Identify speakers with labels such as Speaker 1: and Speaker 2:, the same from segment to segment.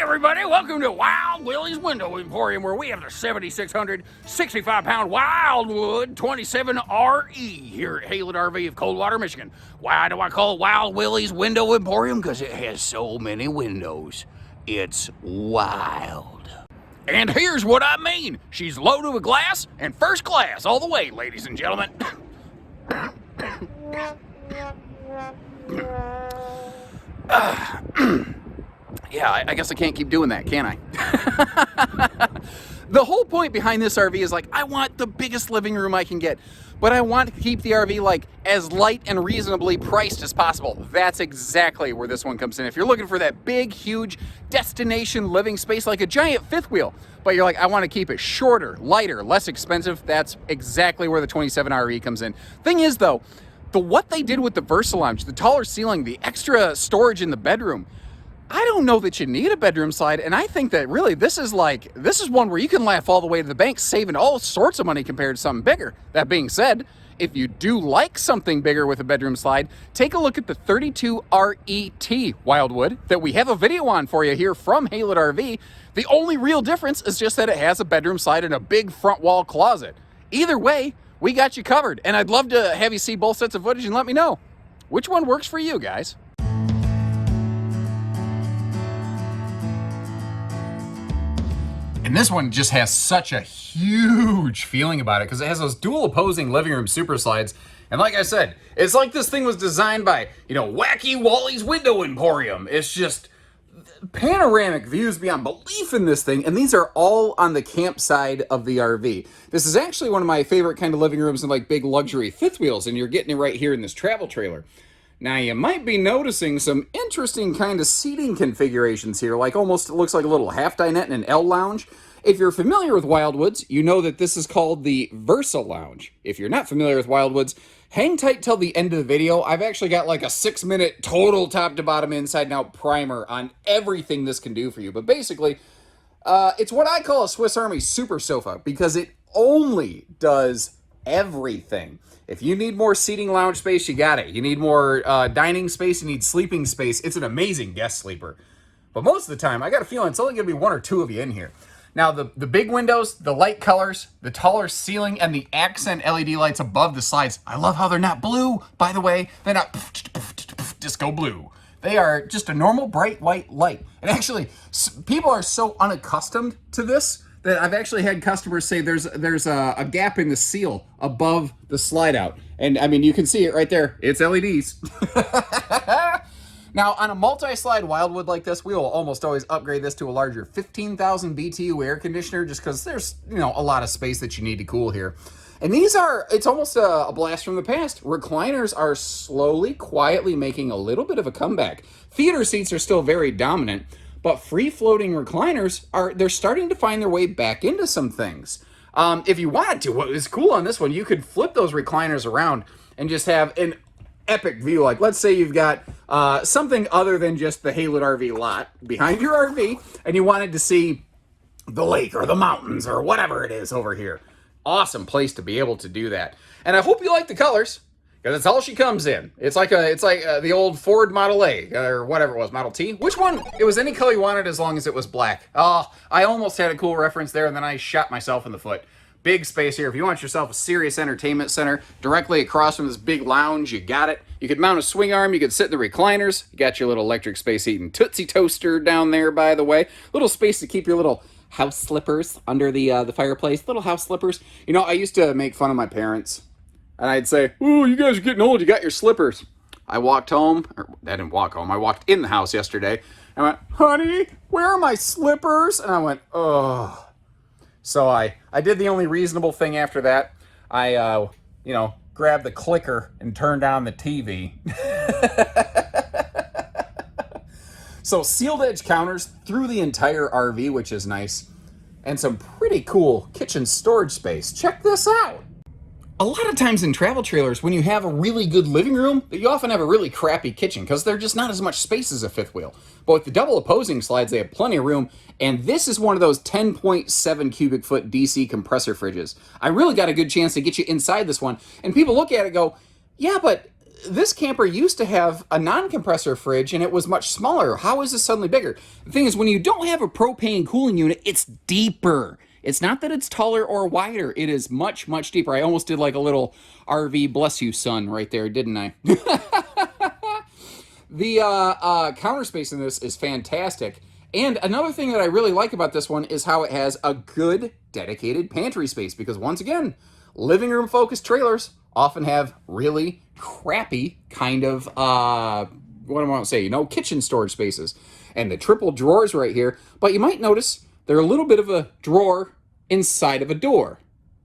Speaker 1: everybody, welcome to Wild Willie's Window Emporium, where we have the 7,600 65-pound Wildwood 27RE here at Haylett RV of Coldwater, Michigan. Why do I call it Wild Willie's Window Emporium? Because it has so many windows. It's wild. And here's what I mean. She's loaded with glass and first class all the way, ladies and gentlemen. Yeah, I guess I can't keep doing that, can I? The whole point behind this RV is like, I want the biggest living room I can get, but I want to keep the RV like as light and reasonably priced as possible. That's exactly where this one comes in. If you're looking for that big, huge destination living space, like a giant fifth wheel, but you're like, I want to keep it shorter, lighter, less expensive, that's exactly where the 27RE comes in. Thing is though, what they did with the Versa Lounge, the taller ceiling, the extra storage in the bedroom, I don't know that you need a bedroom slide, and I think that really this is one where you can laugh all the way to the bank, saving all sorts of money compared to something bigger. That being said, if you do like something bigger with a bedroom slide, take a look at the 32RET Wildwood that we have a video on for you here from Haylett RV. The only real difference is just that it has a bedroom slide and a big front wall closet. Either way, we got you covered, and I'd love to have you see both sets of footage and let me know which one works for you guys. And this one just has such a huge feeling about it because it has those dual opposing living room super slides. And like I said, it's like this thing was designed by, Wacky Wally's Window Emporium. It's just panoramic views beyond belief in this thing. And these are all on the camp side of the RV. This is actually one of my favorite kind of living rooms in like big luxury fifth wheels. And you're getting it right here in this travel trailer. Now you might be noticing some interesting kind of seating configurations here, like almost it looks like a little half dinette and an L lounge. If you're familiar with Wildwoods, you know that this is called the Versa Lounge. If you're not familiar with Wildwoods, hang tight till the end of the video. I've actually got like a 6-minute total top to bottom inside and out primer on everything this can do for you. But basically, it's what I call a Swiss Army super sofa because it only does everything. If you need more seating lounge space, you got it. You need more dining space, you need sleeping space. It's an amazing guest sleeper. But most of the time, I got a feeling it's only going to be one or two of you in here. Now, the big windows, the light colors, the taller ceiling, and the accent LED lights above the slides. I love how they're not blue, by the way. They're not disco blue. They are just a normal bright white light. And actually, people are so unaccustomed to this that I've actually had customers say there's a gap in the seal above the slide out. And I mean, you can see it right there. It's LEDs. Now, on a multi-slide Wildwood like this, we will almost always upgrade this to a larger 15,000 BTU air conditioner just because there's, a lot of space that you need to cool here. And it's almost a blast from the past. Recliners are slowly, quietly making a little bit of a comeback. Theater seats are still very dominant, but free-floating recliners they're starting to find their way back into some things. If you wanted to, what is cool on this one, you could flip those recliners around and just have an epic view. Like, let's say you've got something other than just the Haylett RV lot behind your RV, and you wanted to see the lake or the mountains or whatever it is over here. Awesome place to be able to do that. And I hope you like the colors, because it's all she comes in. It's like the old Ford Model A, or whatever it was, Model T. Which one? It was any color you wanted as long as it was black. Oh, I almost had a cool reference there, and then I shot myself in the foot. Big space here. If you want yourself a serious entertainment center directly across from this big lounge, you got it. You could mount a swing arm. You could sit in the recliners. You got your little electric space heating Tootsie toaster down there, by the way. Little space to keep your little house slippers under the fireplace. Little house slippers. I used to make fun of my parents. And I'd say, "Oh, you guys are getting old. You got your slippers." I walked home. Or I didn't walk home. I walked in the house yesterday. I went, "Honey, where are my slippers?" And I went, "Oh." So I did the only reasonable thing after that. I, grabbed the clicker and turned on the TV. So sealed edge counters through the entire RV, which is nice. And some pretty cool kitchen storage space. Check this out. A lot of times in travel trailers, when you have a really good living room, you often have a really crappy kitchen because there's just not as much space as a fifth wheel. But with the double opposing slides, they have plenty of room, and this is one of those 10.7 cubic foot DC compressor fridges. I really got a good chance to get you inside this one, and people look at it and go, "Yeah, but this camper used to have a non-compressor fridge and it was much smaller. How is this suddenly bigger? The thing is, when you don't have a propane cooling unit, it's deeper. It's not that it's taller or wider. It is much, much deeper. I almost did like a little RV bless you son right there, didn't I? The counter space in this is fantastic. And another thing that I really like about this one is how it has a good dedicated pantry space, because once again, living room focused trailers often have really crappy kind of, what do I want to say, you know, kitchen storage spaces. And the triple drawers right here, but you might notice they're a little bit of a drawer inside of a door.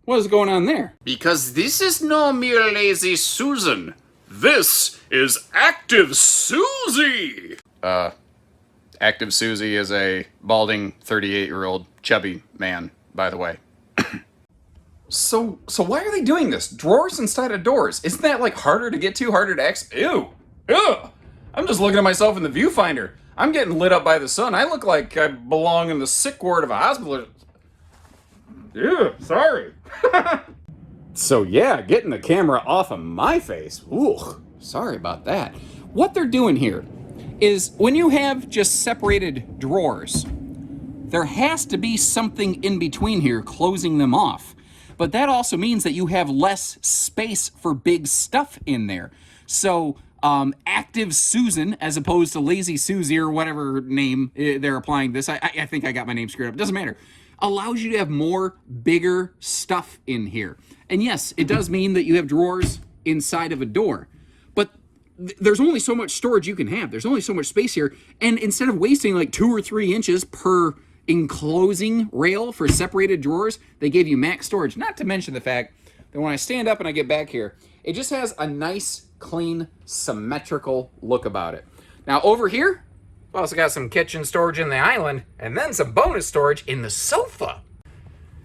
Speaker 1: What is going on there?
Speaker 2: Because this is no mere lazy Susan. This is Active Susie! Active Susie is a balding 38-year-old chubby man, by the way.
Speaker 1: So why are they doing this? Drawers inside of doors. Isn't that like harder to get to, harder to access? Ew. Ugh. I'm just looking at myself in the viewfinder. I'm getting lit up by the sun. I look like I belong in the sick ward of a hospital. Ew, sorry. So yeah, getting the camera off of my face. Ooh, sorry about that. What they're doing here is when you have just separated drawers, there has to be something in between here closing them off. But that also means that you have less space for big stuff in there. So Active Susan, as opposed to Lazy Susie or whatever name they're applying this, I think I got my name screwed up, doesn't matter, allows you to have more bigger stuff in here. And yes, it does mean that you have drawers inside of a door, but there's only so much storage you can have. There's only so much space here. And instead of wasting like 2 or 3 inches per enclosing rail for separated drawers, they gave you max storage. Not to mention the fact that when I stand up and I get back here, it just has a nice, clean, symmetrical look about it. Now over here, we've also got some kitchen storage in the island, and then some bonus storage in the sofa.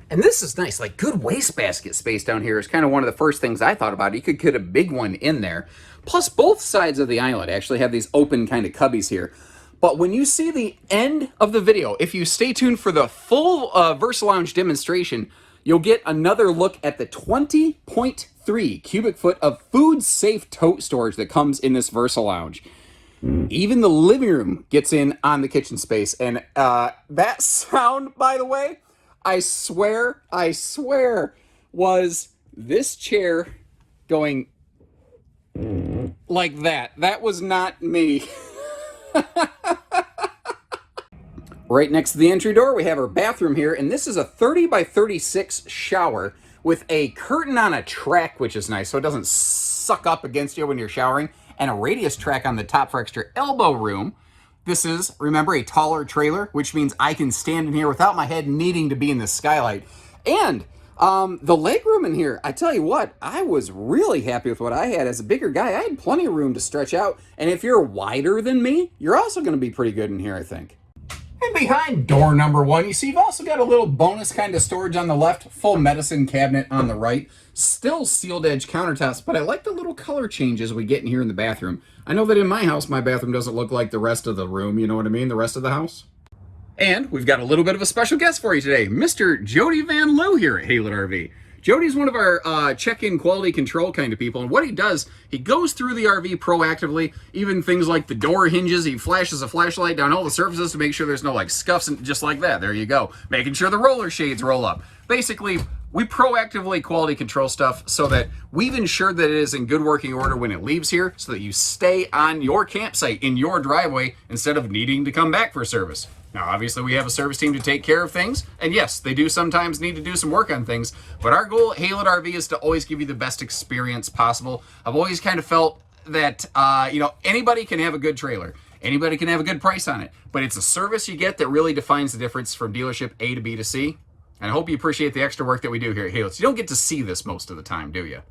Speaker 1: And this is nice, like good wastebasket space down here is kind of one of the first things I thought about. You could get a big one in there. Plus both sides of the island actually have these open kind of cubbies here. But when you see the end of the video, if you stay tuned for the full Versa Lounge demonstration, you'll get another look at the 20.3 cubic foot of food-safe tote storage that comes in this Versa Lounge. Even the living room gets in on the kitchen space. And that sound, by the way, I swear, was this chair going like that. That was not me. Right next to the entry door, we have our bathroom here, and this is a 30 by 36 shower with a curtain on a track, which is nice, so it doesn't suck up against you when you're showering, and a radius track on the top for extra elbow room. This is, remember, a taller trailer, which means I can stand in here without my head needing to be in the skylight. And the legroom in here, I tell you what, I was really happy with what I had. As a bigger guy, I had plenty of room to stretch out, and if you're wider than me, you're also going to be pretty good in here, I think. And behind door number 1, you see you've also got a little bonus kind of storage on the left, full medicine cabinet on the right, still sealed edge countertops, but I like the little color changes we get in here in the bathroom. I know that in my house, my bathroom doesn't look like the rest of the room, you know what I mean, the rest of the house. And we've got a little bit of a special guest for you today, Mr. Jody Van Loo here at Haylet RV. Jody's one of our check-in quality control kind of people, and what he does, he goes through the RV proactively, even things like the door hinges, he flashes a flashlight down all the surfaces to make sure there's no like scuffs, and just like that, there you go. Making sure the roller shades roll up. Basically, we proactively quality control stuff so that we've ensured that it is in good working order when it leaves here, so that you stay on your campsite, in your driveway, instead of needing to come back for service. Now, obviously, we have a service team to take care of things, and yes, they do sometimes need to do some work on things, but our goal at Haylet RV is to always give you the best experience possible. I've always kind of felt that, anybody can have a good trailer. Anybody can have a good price on it, but it's a service you get that really defines the difference from dealership A to B to C, and I hope you appreciate the extra work that we do here at Haylet. You don't get to see this most of the time, do you?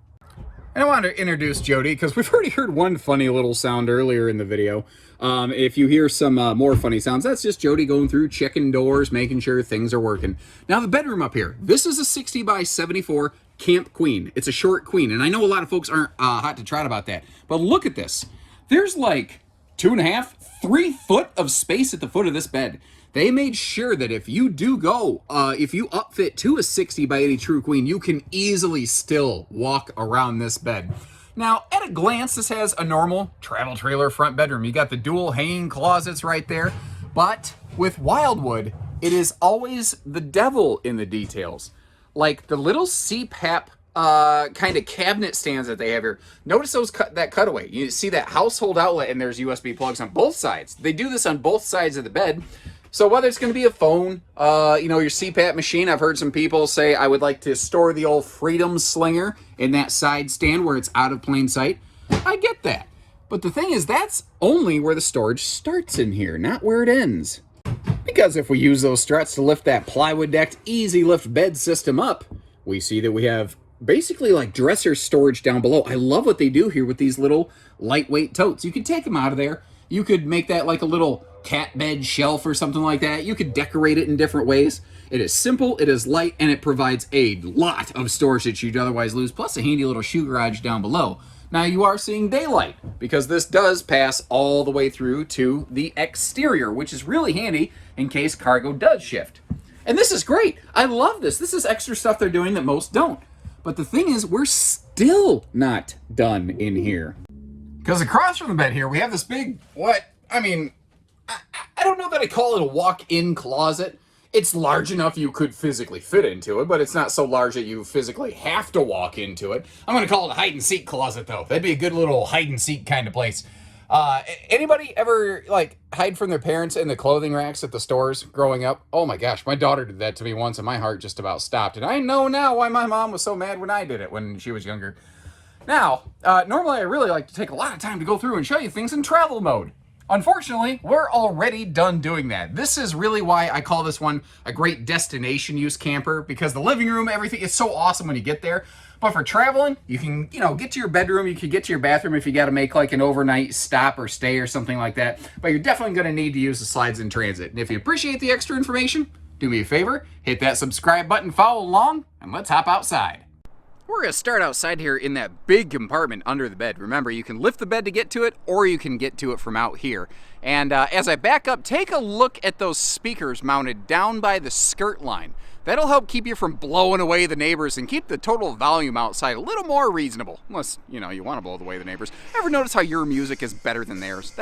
Speaker 1: And I wanted to introduce Jody because we've already heard one funny little sound earlier in the video. If you hear some more funny sounds, that's just Jody going through, checking doors, making sure things are working. Now the bedroom up here, this is a 60 by 74 Camp Queen. It's a short queen, and I know a lot of folks aren't hot to trot about that, but look at this. There's like 2.5, 3 foot of space at the foot of this bed. They made sure that if you do go, if you upfit to a 60 by 80 True Queen, you can easily still walk around this bed. Now, at a glance, this has a normal travel trailer front bedroom. You got the dual hanging closets right there. But with Wildwood, it is always the devil in the details. Like the little CPAP kind of cabinet stands that they have here. Notice that cutaway. You see that household outlet, and there's USB plugs on both sides. They do this on both sides of the bed. So whether it's going to be a phone, your CPAP machine, I've heard some people say, I would like to store the old Freedom Slinger in that side stand where it's out of plain sight. I get that. But the thing is, that's only where the storage starts in here, not where it ends. Because if we use those struts to lift that plywood decked easy lift bed system up, we see that we have basically like dresser storage down below. I love what they do here with these little lightweight totes. You could take them out of there. You could make that like a little cat bed shelf or something like that. You could decorate it in different ways. It is simple, it is light, and it provides a lot of storage that you'd otherwise lose, plus a handy little shoe garage down below. Now you are seeing daylight because this does pass all the way through to the exterior, which is really handy in case cargo does shift. And this is great. I love this. This is extra stuff they're doing that most don't. But the thing is, we're still not done in here. Because across from the bed here, we have this big, I don't know that I call it a walk-in closet. It's large enough you could physically fit into it, but it's not so large that you physically have to walk into it. I'm going to call it a hide-and-seek closet, though. That'd be a good little hide-and-seek kind of place. Anybody ever, hide from their parents in the clothing racks at the stores growing up? Oh my gosh, my daughter did that to me once, and my heart just about stopped. And I know now why my mom was so mad when I did it when she was younger. Now, normally I really like to take a lot of time to go through and show you things in travel mode. Unfortunately, we're already done doing that. This is really why I call this one a great destination use camper, because the living room, everything is so awesome when you get there. But for traveling, you can, get to your bedroom, you can get to your bathroom if you got to make like an overnight stop or stay or something like that. But you're definitely going to need to use the slides in transit. And if you appreciate the extra information, do me a favor, hit that subscribe button, follow along, and let's hop outside. We're going to start outside here in that big compartment under the bed. Remember, you can lift the bed to get to it, or you can get to it from out here. And as I back up, take a look at those speakers mounted down by the skirt line. That'll help keep you from blowing away the neighbors and keep the total volume outside a little more reasonable. Unless, you want to blow away the neighbors. Ever notice how your music is better than theirs?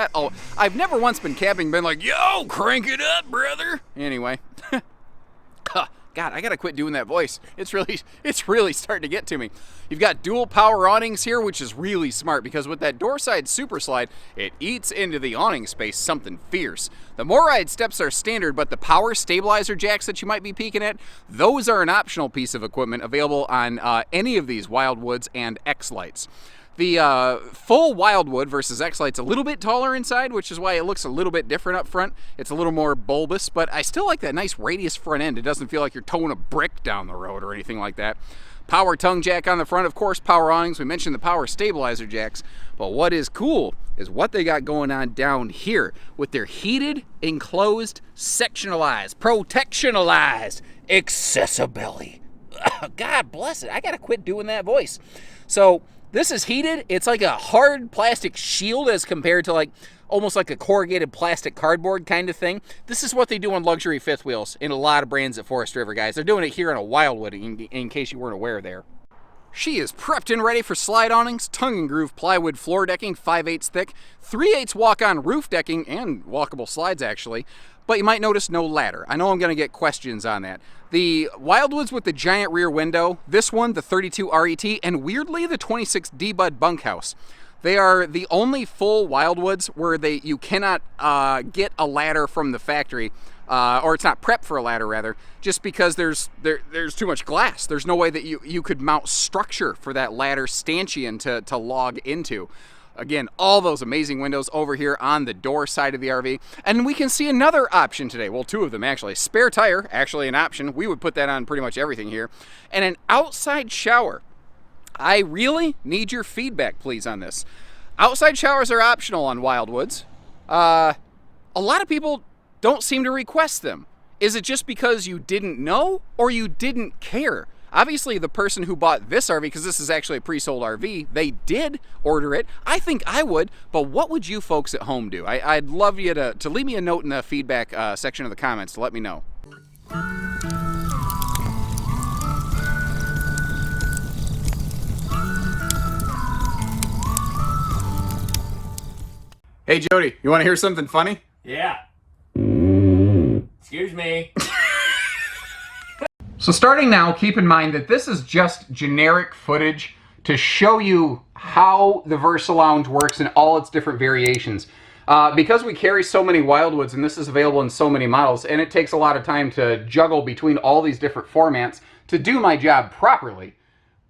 Speaker 1: I've never once been camping and been like, yo, crank it up, brother. Anyway. God, I gotta quit doing that voice. It's really starting to get to me. You've got dual power awnings here, which is really smart because with that door side super slide, it eats into the awning space something fierce. The MORryde steps are standard, but the power stabilizer jacks that you might be peeking at, those are an optional piece of equipment available on any of these Wildwoods and X-Lights. The full Wildwood versus X-Light's a little bit taller inside, which is why it looks a little bit different up front. It's a little more bulbous, but I still like that nice radius front end. It doesn't feel like you're towing a brick down the road or anything like that. Power tongue jack on the front, of course, power awnings. We mentioned the power stabilizer jacks, but what is cool is what they got going on down here with their heated, enclosed, sectionalized, protectionalized accessibility. God bless it. I gotta quit doing that voice. So, this is heated. It's like a hard plastic shield as compared to almost like a corrugated plastic cardboard kind of thing. This is what they do on luxury fifth wheels in a lot of brands at Forest River, guys. They're doing it here on a Wildwood in case you weren't aware there. She is prepped and ready for slide awnings, tongue and groove plywood floor decking, 5/8 thick, 3/8 walk-on roof decking, and walkable slides actually. But you might notice no ladder. I know I'm going to get questions on that. The Wildwoods with the giant rear window, this one, the 32RET, and weirdly the 26D Bud bunkhouse. They are the only full Wildwoods where you cannot get a ladder from the factory, or it's not prepped for a ladder rather, just because there's too much glass. There's no way that you could mount structure for that ladder stanchion to log into. Again, all those amazing windows over here on the door side of the RV. And we can see another option today. Well, two of them actually. Spare tire, actually an option. We would put that on pretty much everything here. And an outside shower. I really need your feedback, please, on this. Outside showers are optional on Wildwoods. A lot of people don't seem to request them. Is it just because you didn't know or you didn't care? Obviously, the person who bought this RV, because this is actually a pre-sold RV, they did order it. I think I would, but what would you folks at home do? I'd love you to leave me a note in the feedback section of the comments to let me know. Hey, Jody, you want to hear something funny?
Speaker 3: Yeah. Excuse me.
Speaker 1: So starting now, keep in mind that this is just generic footage to show you how the Versa Lounge works in all its different variations. Because we carry so many Wildwoods, and this is available in so many models, and it takes a lot of time to juggle between all these different formats to do my job properly,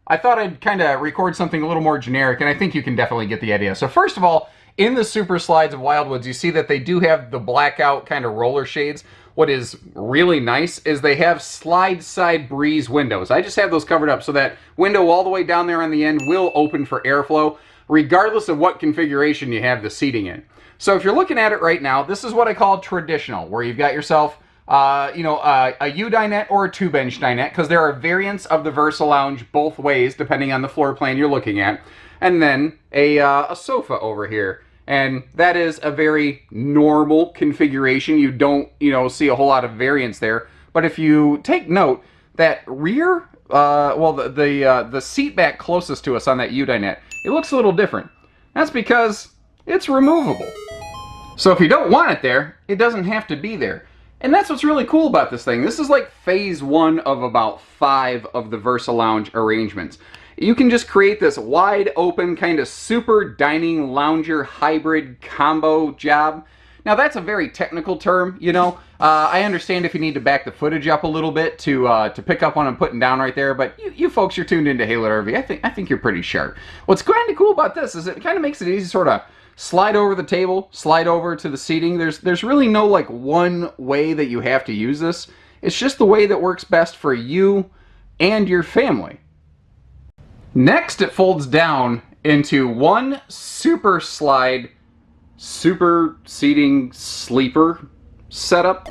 Speaker 1: I thought I'd kind of record something a little more generic, and I think you can definitely get the idea. So first of all, in the Super Slides of Wildwoods, you see that they do have the blackout kind of roller shades. What is really nice is they have slide side breeze windows. I just have those covered up so that window all the way down there on the end will open for airflow, regardless of what configuration you have the seating in. So if you're looking at it right now, this is what I call traditional, where you've got yourself a U dinette or a 2-bench dinette, because there are variants of the Versa Lounge both ways, depending on the floor plan you're looking at. And then a sofa over here. And that is a very normal configuration. You don't, see a whole lot of variance there. But if you take note, that rear, the seat back closest to us on that U dinette, it looks a little different. That's because it's removable. So if you don't want it there, it doesn't have to be there. And that's what's really cool about this thing. This is like phase 1 of about 5 of the Versa Lounge arrangements. You can just create this wide open kind of super dining lounger hybrid combo job. Now that's a very technical term, I understand if you need to back the footage up a little bit to pick up what I'm putting down right there, but you folks, you're tuned into Halo RV. I think you're pretty sharp. What's kind of cool about this is it kind of makes it easy to sort of slide over the table, slide over to the seating. There's really no like one way that you have to use this. It's just the way that works best for you and your family. Next, it folds down into one super slide, super seating sleeper setup.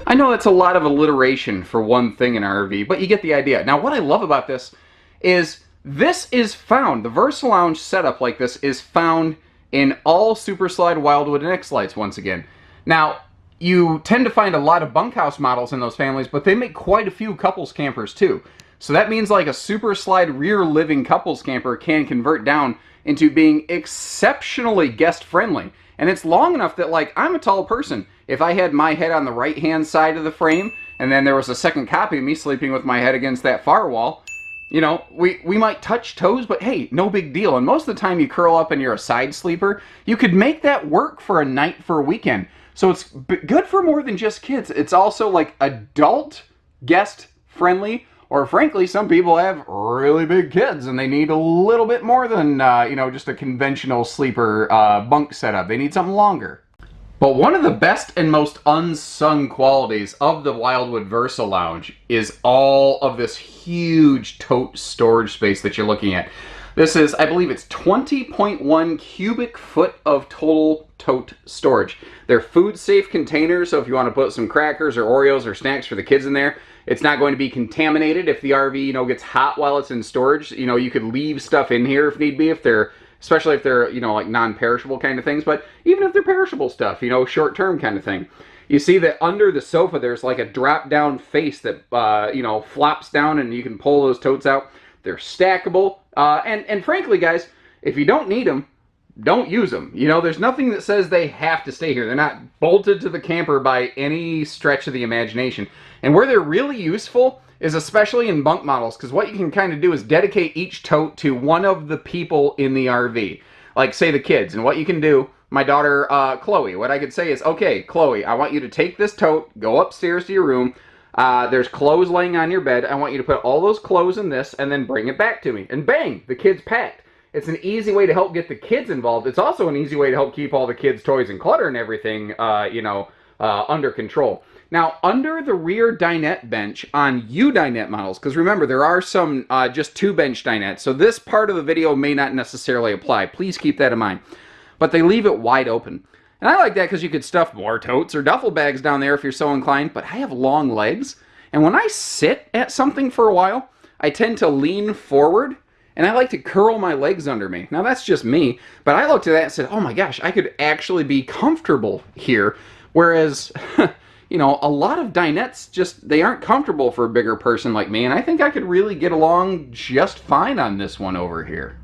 Speaker 1: I know that's a lot of alliteration for one thing in RV, but you get the idea. Now, what I love about this is the Versa Lounge setup like this is found in all Super Slide, Wildwood, and X-Lights once again. Now, you tend to find a lot of bunkhouse models in those families, but they make quite a few couples campers too. So that means like a Super Slide rear living couples camper can convert down into being exceptionally guest friendly. And it's long enough that, like, I'm a tall person. If I had my head on the right hand side of the frame, and then there was a second copy of me sleeping with my head against that far wall, we might touch toes, but hey, no big deal. And most of the time you curl up and you're a side sleeper, you could make that work for a night, for a weekend. So it's good for more than just kids. It's also like adult guest friendly, or frankly, some people have really big kids and they need a little bit more than, just a conventional sleeper bunk setup. They need something longer. But one of the best and most unsung qualities of the Wildwood Versa Lounge is all of this huge tote storage space that you're looking at. This is, I believe it's 20.1 cubic foot of total tote storage. They're food safe containers, so if you want to put some crackers or Oreos or snacks for the kids in there, it's not going to be contaminated if the RV, gets hot while it's in storage. You could leave stuff in here if need be, especially if they're, like non-perishable kind of things, but even if they're perishable stuff, short-term kind of thing. You see that under the sofa, there's like a drop-down face that, flops down and you can pull those totes out. They're stackable. And frankly, guys, if you don't need them, don't use them. There's nothing that says they have to stay here. They're not bolted to the camper by any stretch of the imagination. And where they're really useful is especially in bunk models, because what you can kind of do is dedicate each tote to one of the people in the RV. Like, say, the kids. And what you can do, my daughter, Chloe, what I could say is, okay, Chloe, I want you to take this tote, go upstairs to your room. There's clothes laying on your bed. I want you to put all those clothes in this and then bring it back to me. And bang, the kid's packed. It's an easy way to help get the kids involved. It's also an easy way to help keep all the kids' toys and clutter and everything, under control. Now, under the rear dinette bench on U-dinette models, because remember, there are some just 2-bench dinettes, so this part of the video may not necessarily apply. Please keep that in mind. But they leave it wide open. And I like that because you could stuff more totes or duffel bags down there if you're so inclined, but I have long legs, and when I sit at something for a while, I tend to lean forward, and I like to curl my legs under me. Now, that's just me, but I looked at that and said, oh my gosh, I could actually be comfortable here, whereas... a lot of dinettes they aren't comfortable for a bigger person like me, and I think I could really get along just fine on this one over here.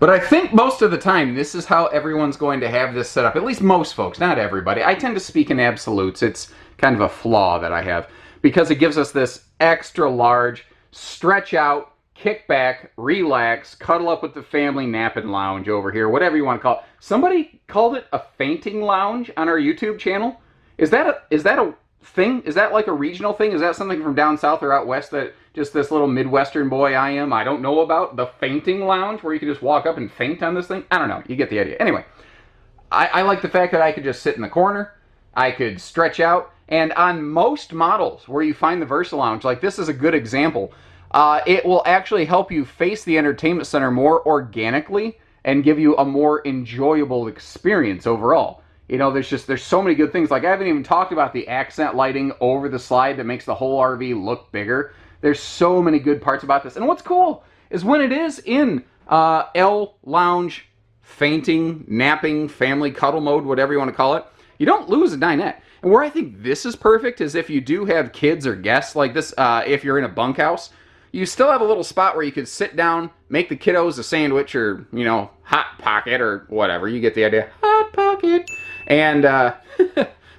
Speaker 1: But I think most of the time, this is how everyone's going to have this set up. At least most folks, not everybody. I tend to speak in absolutes. It's kind of a flaw that I have, because it gives us this extra large, stretch out, kick back, relax, cuddle up with the family, nap and lounge over here, whatever you want to call it. Somebody called it a fainting lounge on our YouTube channel. Is that a thing? Is that like a regional thing? Is that something from down south or out west that just this little Midwestern boy I don't know about? The fainting lounge, where you can just walk up and faint on this thing? I don't know. You get the idea. Anyway, I like the fact that I could just sit in the corner. I could stretch out. And on most models where you find the Versa Lounge, like this is a good example, it will actually help you face the entertainment center more organically and give you a more enjoyable experience overall. You know, there's so many good things. Like, I haven't even talked about the accent lighting over the slide that makes the whole RV look bigger. There's so many good parts about this. And what's cool is when it is in L lounge, fainting, napping, family cuddle mode, whatever you want to call it, you don't lose a dinette. And where I think this is perfect is if you do have kids or guests like this, if you're in a bunkhouse, you still have a little spot where you could sit down, make the kiddos a sandwich or, you know, Hot Pocket or whatever. You get the idea. Hot Pocket. And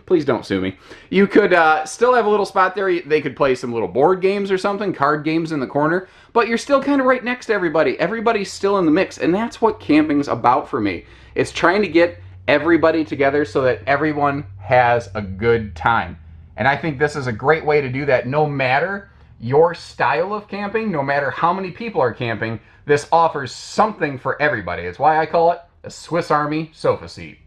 Speaker 1: please don't sue me. You could still have a little spot there. They could play some little board games or something, card games in the corner. But you're still kind of right next to everybody. Everybody's still in the mix. And that's what camping's about for me. It's trying to get everybody together so that everyone has a good time. And I think this is a great way to do that. No matter your style of camping, no matter how many people are camping, this offers something for everybody. It's why I call it a Swiss Army sofa seat.